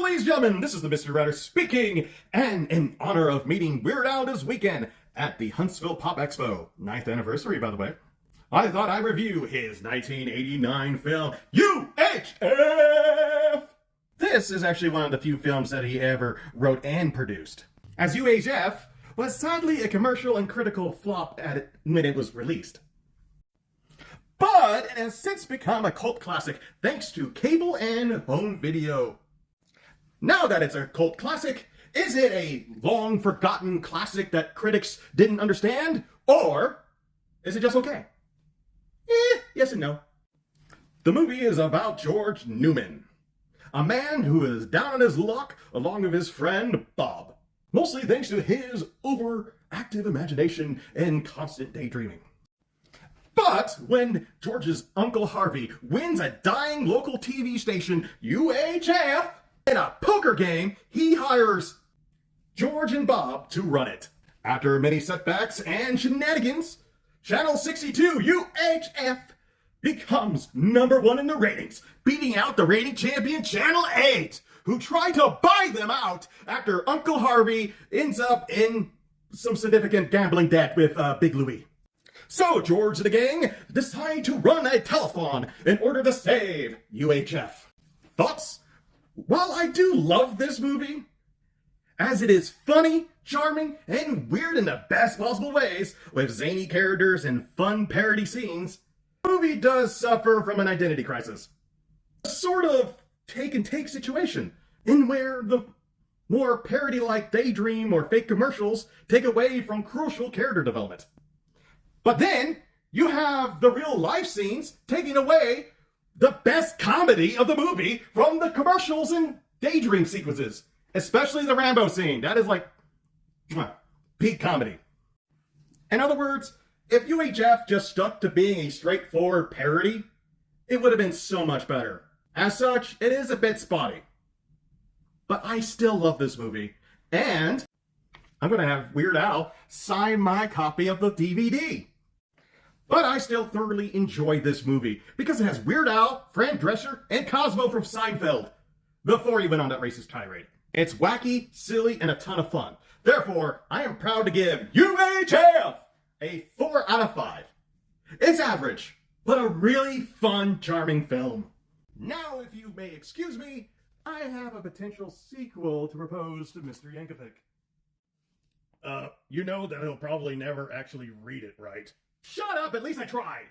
ladies and gentlemen, this is the Mystery Writer speaking, and in honor of meeting Weird Al this weekend at the Huntsville Pop Expo, 9th anniversary, by the way, I thought I'd review his 1989 film, UHF! This is actually one of the few films that he ever wrote and produced, as UHF was sadly a commercial and critical flop when it was released. But it has since become a cult classic thanks to cable and home video. Now that it's a cult classic, is it a long forgotten classic that critics didn't understand? Or is it just okay? Yes and no. The movie is about George Newman, a man who is down on his luck along with his friend Bob, mostly thanks to his overactive imagination and constant daydreaming. But when George's Uncle Harvey wins a dying local TV station, UHF, in a poker game, he hires George and Bob to run it. After many setbacks and shenanigans, Channel 62 UHF becomes #1 in the ratings, beating out the rating champion Channel 8, who tried to buy them out after Uncle Harvey ends up in some significant gambling debt with Big Louie. So George and the gang decide to run a telethon in order to save UHF. Thoughts? While I do love this movie, as it is funny, charming, and weird in the best possible ways, with zany characters and fun parody scenes, the movie does suffer from an identity crisis. A sort of take-and-take situation, in where the more parody-like daydream or fake commercials take away from crucial character development. But then, you have the real-life scenes taking away the best comedy of the movie from the commercials and daydream sequences. Especially the Rambo scene. That is like peak comedy. In other words, if UHF just stuck to being a straightforward parody, it would have been so much better. As such, it is a bit spotty. But I still love this movie. And I'm going to have Weird Al sign my copy of the DVD. But I still thoroughly enjoy this movie because it has Weird Al, Fran Drescher, and Cosmo from Seinfeld before he went on that racist tirade. It's wacky, silly, and a ton of fun. Therefore, I am proud to give UHF a 4 out of 5. It's average, but a really fun, charming film. Now, if you may excuse me, I have a potential sequel to propose to Mr. Yankovic. You know that he'll probably never actually read it, right? Shut up, at least I tried!